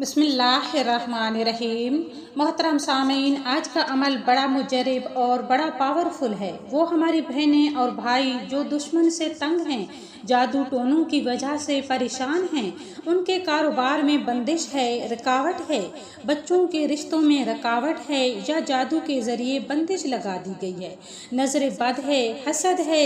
बिस्मिल्लाहिर्रहमानिर्रहीम। मोहतरम सामीन, आज का अमल बड़ा मुजरब और बड़ा पावरफुल है। वो हमारी बहनें और भाई जो दुश्मन से तंग हैं, जादू टोनों की वजह से परेशान हैं, उनके कारोबार में बंदिश है, रुकावट है, बच्चों के रिश्तों में रुकावट है या जादू के ज़रिए बंदिश लगा दी गई है, नज़र बद है, हसद है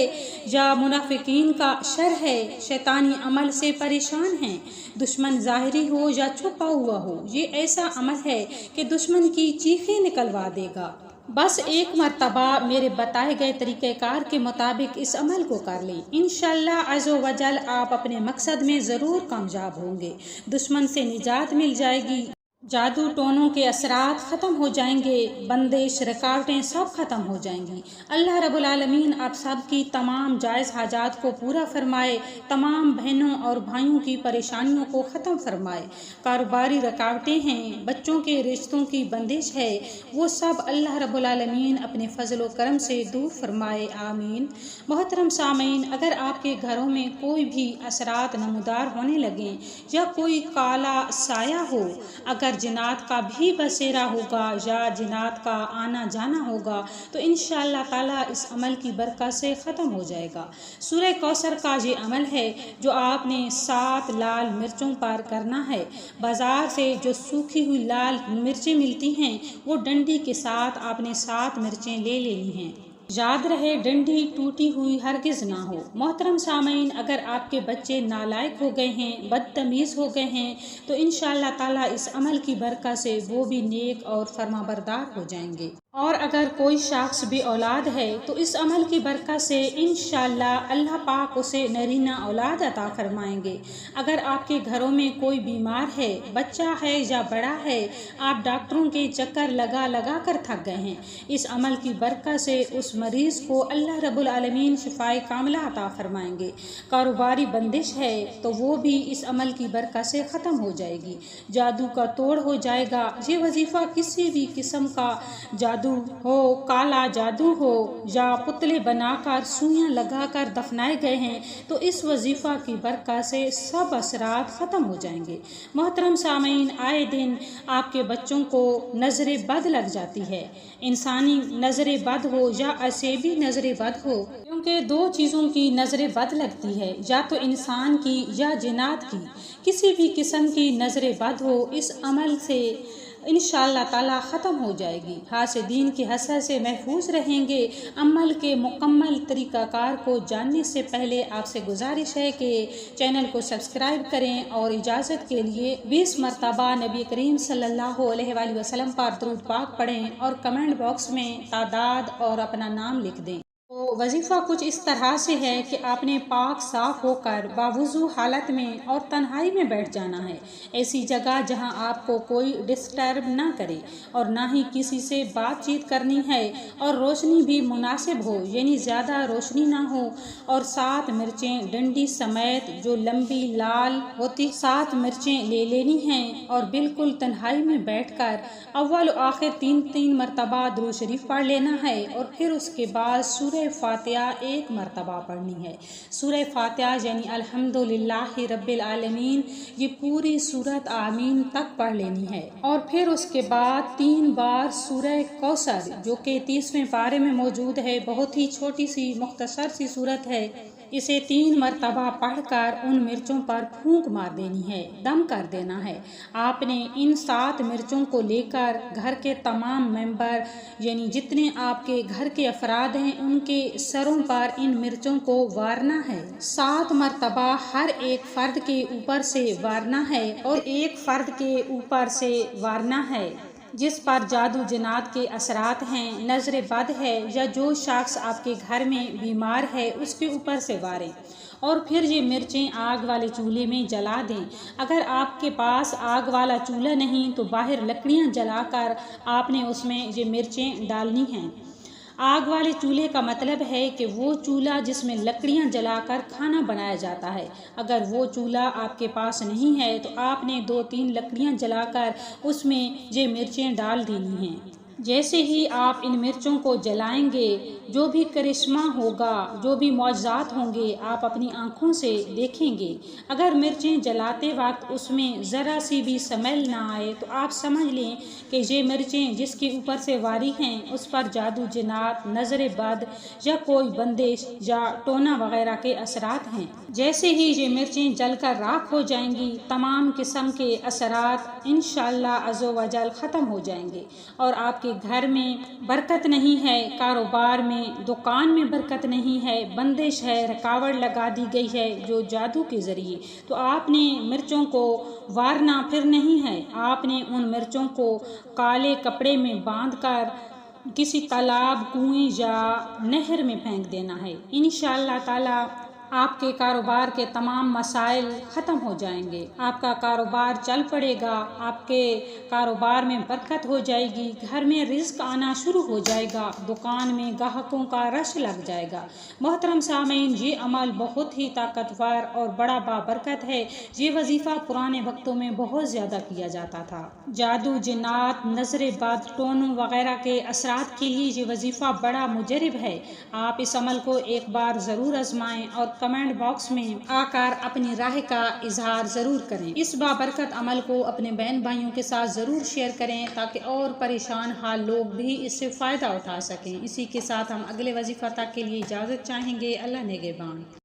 या मुनाफिकीन का शर है, शैतानी अमल से परेशान हैं, दुश्मन ज़ाहिरी हो या छुपा हुआ हो, ये ऐसा अमल है कि दुश्मन की चीखें निकलवा देगा। बस एक मर्तबा मेरे बताए गए तरीक़ेकार के मुताबिक इस अमल को कर लें, इंशाअल्लाह अज़्ज़ व जल आप अपने मकसद में ज़रूर कामयाब होंगे, दुश्मन से निजात मिल जाएगी, जादू टोनों के असरात ख़त्म हो जाएंगे, बंदिश रुकावटें सब ख़त्म हो जाएंगी। अल्लाह रब्बुल आलमीन आप सब की तमाम जायज़ हाजात को पूरा फरमाए, तमाम बहनों और भाइयों की परेशानियों को ख़त्म फरमाए। कारोबारी रुकावटें हैं, बच्चों के रिश्तों की बंदिश है, वो सब अल्लाह रब्बुल आलमीन अपने फ़ज़ल व करम से दूर फरमाए, आमीन। मोहतरम सामीन, अगर आपके घरों में कोई भी असरात नमूदार होने लगें या कोई काला साया हो, अगर जिन्नात का भी बसेरा होगा या जिन्नात का आना जाना होगा तो इंशाअल्लाह ताला इस अमल की बरकत से ख़त्म हो जाएगा। सूरह कौसर का ये अमल है जो आपने 7 लाल मिर्चों पर करना है। बाज़ार से जो सूखी हुई लाल मिर्चें मिलती हैं वो डंडी के साथ आपने 7 मिर्चें ले लेनी हैं। याद रहे डंडी टूटी हुई हरगिज़ ना हो। मोहतरम सामीन, अगर आपके बच्चे नालायक हो गए हैं, बदतमीज़ हो गए हैं तो इंशाअल्लाह ताला इस अमल की बरकत से वो भी नेक और फरमाबरदार हो जाएंगे। और अगर कोई शख्स भी औलाद है तो इस अमल की बरकत से इंशाअल्लाह अल्लाह पाक उसे नरीना औलाद अता फरमाएंगे। अगर आपके घरों में कोई बीमार है, बच्चा है या बड़ा है, आप डॉक्टरों के चक्कर लगा लगा कर थक गए हैं, इस अमल की बरकत से उस मरीज़ को अल्लाह रब्बुल आलमीन शिफाए कामिला अता फरमाएंगे। कारोबारी बंदिश है तो वो भी इस अमल की बरकत से ख़त्म हो जाएगी, जादू का तोड़ हो जाएगा। ये वजीफ़ा किसी भी किस्म का जादू हो, काला जादू हो या पुतले बनाकर सुइयां लगाकर दफनाए गए हैं तो इस वजीफ़ा की बरकत से सब असरात ख़त्म हो जाएंगे। मोहतरम सामीन, आए दिन आपके बच्चों को नज़र बद लग जाती है, इंसानी नज़र बद हो या असेबी नज़र बद हो, क्योंकि 2 चीज़ों की नज़र बद लगती है, या तो इंसान की या जिन्नात की। किसी भी किस्म की नज़र बद हो इस अमल से इंशाअल्लाह ताला ख़त्म हो जाएगी। हासिदीन के हसद से महफूज रहेंगे। अमल के मुकम्मल तरीक़ाकार को जानने से पहले आपसे गुजारिश है कि चैनल को सब्सक्राइब करें और इजाज़त के लिए 20 मरतबा नबी करीम सल्लल्लाहु अलैहि वसल्लम पर दरूद पाक पढ़ें और कमेंट बॉक्स में तादाद और अपना नाम लिख दें। तो वजीफ़ा कुछ इस तरह से है कि आपने पाक साफ़ होकर बावुज़ू हालत में और तन्हाई में बैठ जाना है, ऐसी जगह जहां आपको कोई डिस्टर्ब ना करे और ना ही किसी से बातचीत करनी है, और रोशनी भी मुनासिब हो, यानी ज़्यादा रोशनी ना हो, और 7 मिर्चें डंडी समेत जो लंबी लाल होती 7 मिर्चें ले लेनी हैं और बिल्कुल तन्हाई में बैठकर अव्वल आखिर 3 मरतबा दुरूद शरीफ पढ़ लेना है, और फिर उसके बाद सूरह फातिहा 1 मरतबा पढ़नी है। सूरह फातिहा यानी अल्हम्दुलिल्लाहि रब्बिल आलमीन, ये पूरी सूरत आमीन तक पढ़ लेनी है, और फिर उसके बाद 3 बार सूरह कौसर जो कि 30वें पारे में मौजूद है, बहुत ही छोटी सी मुख्तसर सी सूरत है, इसे 3 मरतबा पढ़कर उन मिर्चों पर फूंक मार देनी है, दम कर देना है। आपने इन 7 मिर्चों को लेकर घर के तमाम मेंबर यानी जितने आपके घर के अफराद हैं उनके सरों पर इन मिर्चों को वारना है। 7 मरतबा हर एक फ़र्द के ऊपर से वारना है और एक फ़र्द के ऊपर से वारना है जिस पर जादू जिन्नात के असरात हैं, नज़र बद है या जो शख्स आपके घर में बीमार है उसके ऊपर से वारें, और फिर ये मिर्चें आग वाले चूल्हे में जला दें। अगर आपके पास आग वाला चूल्हा नहीं तो बाहर लकड़ियाँ जलाकर आपने उसमें ये मिर्चें डालनी हैं। आग वाले चूल्हे का मतलब है कि वो चूल्हा जिसमें लकड़ियां जलाकर खाना बनाया जाता है। अगर वो चूल्हा आपके पास नहीं है तो आपने 2-3 लकड़ियां जलाकर उसमें ये मिर्चें डाल देनी हैं। جیسے ہی آپ ان مرچوں کو جلائیں گے جو بھی کرشمہ ہوگا، جو بھی معجزات ہوں گے آپ اپنی آنکھوں سے دیکھیں گے۔ اگر مرچیں جلاتے وقت اس میں ذرا سی بھی سمیل نہ آئے تو آپ سمجھ لیں کہ یہ مرچیں جس کے اوپر سے واری ہیں اس پر جادو جنات، نظر بد یا کوئی بندش یا ٹونا وغیرہ کے اثرات ہیں۔ جیسے ہی یہ مرچیں جل کر راکھ ہو جائیں گی تمام قسم کے اثرات انشاءاللہ عز و جل ختم ہو جائیں گے اور آپ کے گھر میں برکت نہیں ہے، کاروبار میں، دکان میں برکت نہیں ہے، بندش ہے، رکاوٹ لگا دی گئی ہے جو جادو کے ذریعے۔ تو آپ نے مرچوں کو وارنا پھر نہیں ہے، آپ نے ان مرچوں کو کالے کپڑے میں باندھ کر کسی تالاب، کنویں یا نہر میں پھینک دینا ہے۔ انشاءاللہ تعالی آپ کے کاروبار کے تمام مسائل ختم ہو جائیں گے، آپ کا کاروبار چل پڑے گا، آپ کے کاروبار میں برکت ہو جائے گی، گھر میں رزق آنا شروع ہو جائے گا، دکان میں گاہکوں کا رش لگ جائے گا۔ محترم سامعین، یہ عمل بہت ہی طاقتور اور بڑا بابرکت ہے۔ یہ وظیفہ پرانے وقتوں میں بہت زیادہ کیا جاتا تھا۔ جادو، جنات، نظر بد، ٹونوں وغیرہ کے اثرات کے لیے یہ وظیفہ بڑا مجرب ہے۔ آپ اس عمل کو ایک بار ضرور آزمائیں اور کمنٹ باکس میں آ کر اپنی رائے کا اظہار ضرور کریں۔ اس بابرکت عمل کو اپنے بہن بھائیوں کے ساتھ ضرور شیئر کریں تاکہ اور پریشان حال لوگ بھی اس سے فائدہ اٹھا سکیں۔ اسی کے ساتھ ہم اگلے وظیفہ تک کے لیے اجازت چاہیں گے۔ اللہ نگہبان۔